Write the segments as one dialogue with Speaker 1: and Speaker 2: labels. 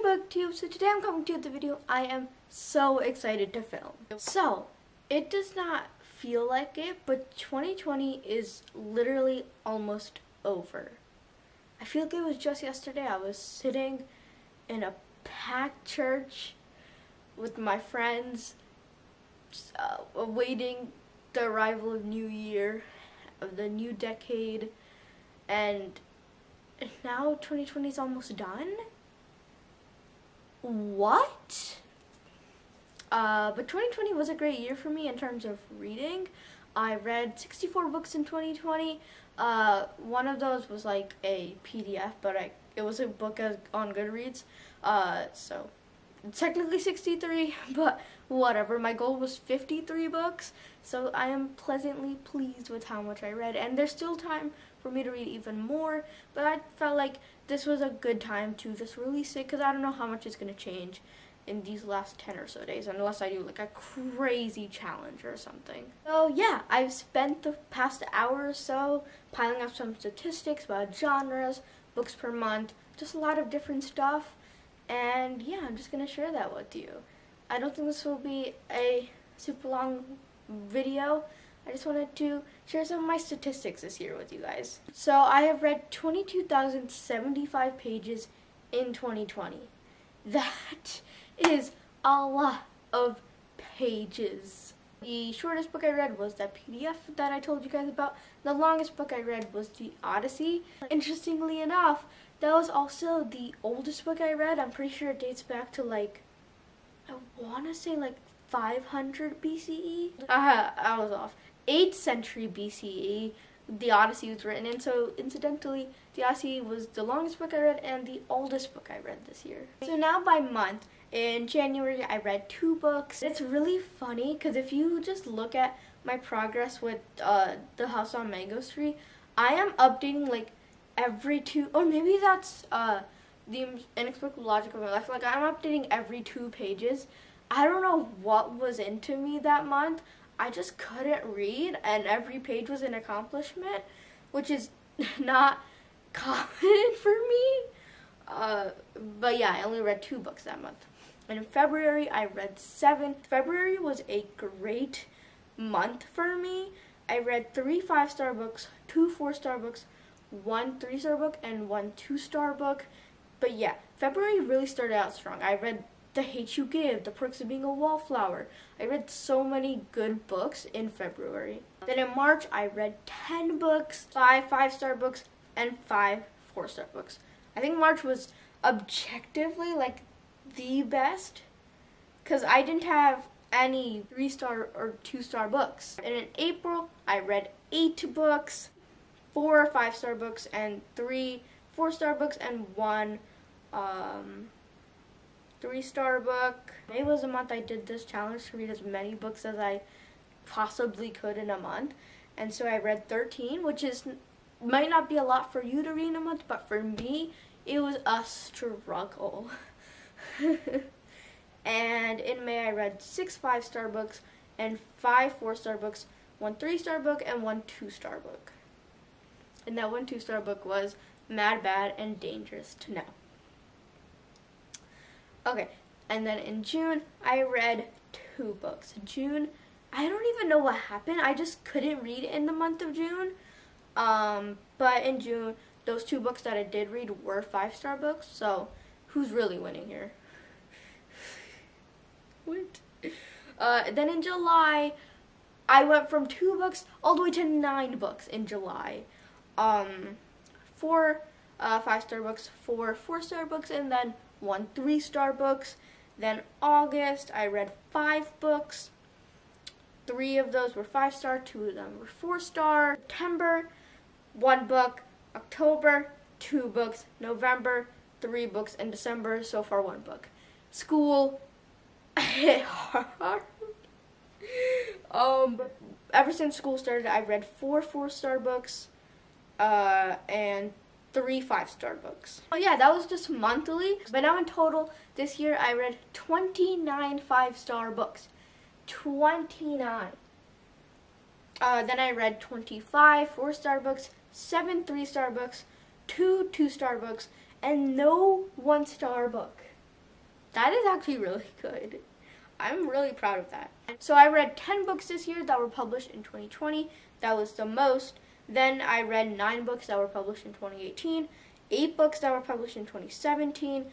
Speaker 1: Booktube. So today I'm coming to you with the video I am so excited to film. So, it does not feel like it, but 2020 is literally almost over. I feel like it was just yesterday. I was sitting in a packed church with my friends, awaiting the arrival of New Year, of the new decade, and now 2020 is almost done? What? But 2020 was a great year for me in terms of reading. I read 64 books in 2020. One of those was like a PDF, but it was a book on Goodreads. So technically 63, but whatever. My goal was 53 books, so I am pleasantly pleased with how much I read. And there's still time for me to read even more, but I felt like this was a good time to just release it because I don't know how much it's going to change in these last 10 or so days, unless I do like a crazy challenge or something. So yeah, I've spent the past hour or so piling up some statistics about genres, books per month, just a lot of different stuff, and yeah, I'm just gonna share that with you. I don't think this will be a super long video. I just wanted to share some of my statistics this year with you guys. So I have read 22,075 pages in 2020. That is a lot of pages. The shortest book I read was that PDF that I told you guys about. The longest book I read was the Odyssey. Interestingly enough, that was also the oldest book I read. I'm pretty sure it dates back to like, I want to say like 500 BCE. I was off. 8th century BCE, the Odyssey was written in. So incidentally, the Odyssey was the longest book I read and the oldest book I read this year. So now by month, in January I read 2 books. It's really funny because if you just look at my progress with The House on Mango Street, I am updating like every 2, or maybe that's The Inexplicable Logic of My Life. Like I'm updating every 2 pages. I don't know what was into me that month. I just couldn't read, and every page was an accomplishment, which is not common for me. But yeah, I only read 2 books that month. And in February, I read 7. February was a great month for me. I read 3 5-star books, 2 4-star books, 1 3-star book, and 1 2-star book. But yeah, February really started out strong. I read The Hate You Give, The Perks of Being a Wallflower. I read so many good books in February. Then in March, I read 10 books, 5 5-star books, and 5 4-star books. I think March was objectively like the best because I didn't have any 3-star or 2-star books. And in April, I read 8 books, 4 5-star books, and 3 4-star books, and 1 3-star book. May was the month I did this challenge to read as many books as I possibly could in a month. And so I read 13, which might not be a lot for you to read in a month, but for me, it was a struggle. And in May, I read 6 5-star books and 5 4-star books, 1 3-star book, and 1 2-star book. And that 1 2-star book was Mad, Bad, and Dangerous to Know. Okay, and then in June, I read 2 books. June, I don't even know what happened. I just couldn't read in the month of June. But in June, those 2 books that I did read were 5-star books. So, who's really winning here? What? Then in July, I went from 2 books all the way to 9 books in July. 4 5-star books, 4 4-star books, and then 1 3-star books. Then August, I read 5 books. 3 of those were 5-star, 2 of them were 4-star. September, 1 book. October, 2 books. November, 3 books. And December, so far 1 book. School hit hard. But ever since school started, I've read 4 4-star books and 3 5-star books. Oh yeah, that was just monthly. But now in total, this year I read 29 5-star books. 29. Then I read 25 4-star books, 7 3-star books, 2 2-star books, and no 1-star book. That is actually really good. I'm really proud of that. So I read 10 books this year that were published in 2020. That was the most. Then I read 9 books that were published in 2018, 8 books that were published in 2017,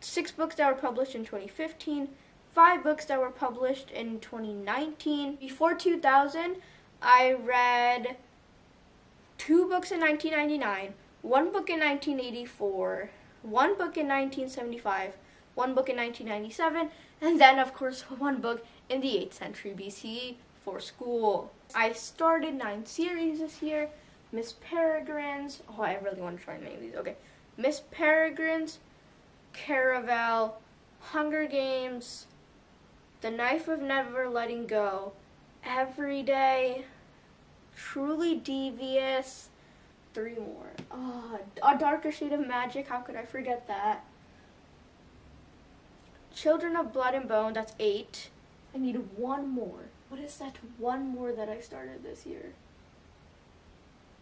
Speaker 1: 6 books that were published in 2015, 5 books that were published in 2019. Before 2000, I read 2 books in 1999, 1 book in 1984, 1 book in 1975, 1 book in 1997, and then, of course, 1 book in the 8th century BCE for school. I started 9 series this year. Miss Peregrine's, oh, I really want to try and name these. Okay, Miss Peregrine's, Caravel, Hunger Games, The Knife of Never Letting Go, Everyday, Truly Devious, 3 more. Oh, A Darker Shade of Magic, how could I forget that? Children of Blood and Bone, that's 8. I need 1 more. What is that 1 more that I started this year?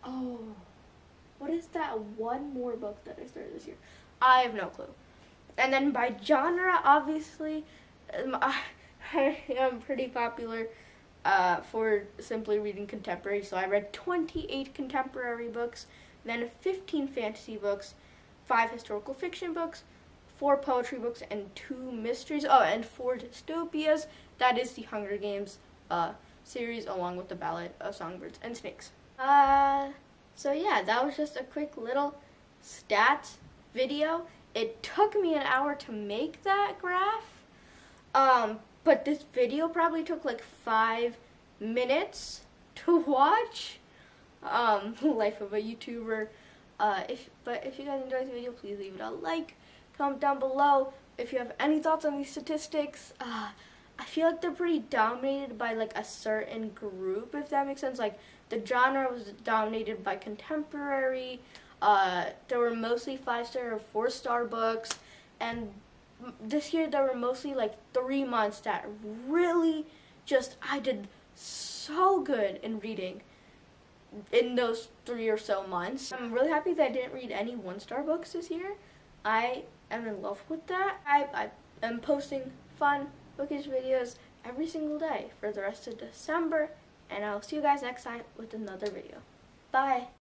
Speaker 1: Oh, what is that 1 more book that I started this year? I have no clue. And then by genre, obviously, I am pretty popular for simply reading contemporary. So I read 28 contemporary books, then 15 fantasy books, 5 historical fiction books, 4 poetry books, and 2 mysteries. Oh, and 4 dystopias. That is the Hunger Games series, along with the Ballad of Songbirds and Snakes. So yeah, that was just a quick little stats video. It took me an hour to make that graph, but this video probably took like 5 minutes to watch. Life of a YouTuber. If you guys enjoyed this video, please leave it a like, comment down below if you have any thoughts on these statistics. I feel like they're pretty dominated by like a certain group, if that makes sense. Like the genre was dominated by contemporary. There were mostly 5-star or 4-star books, and this year there were mostly like 3 months that really just I did so good in reading in those 3 or so months. I'm really happy that I didn't read any 1-star books this year. I am in love with that. I am posting fun bookish videos every single day for the rest of December, and I'll see you guys next time with another video. Bye!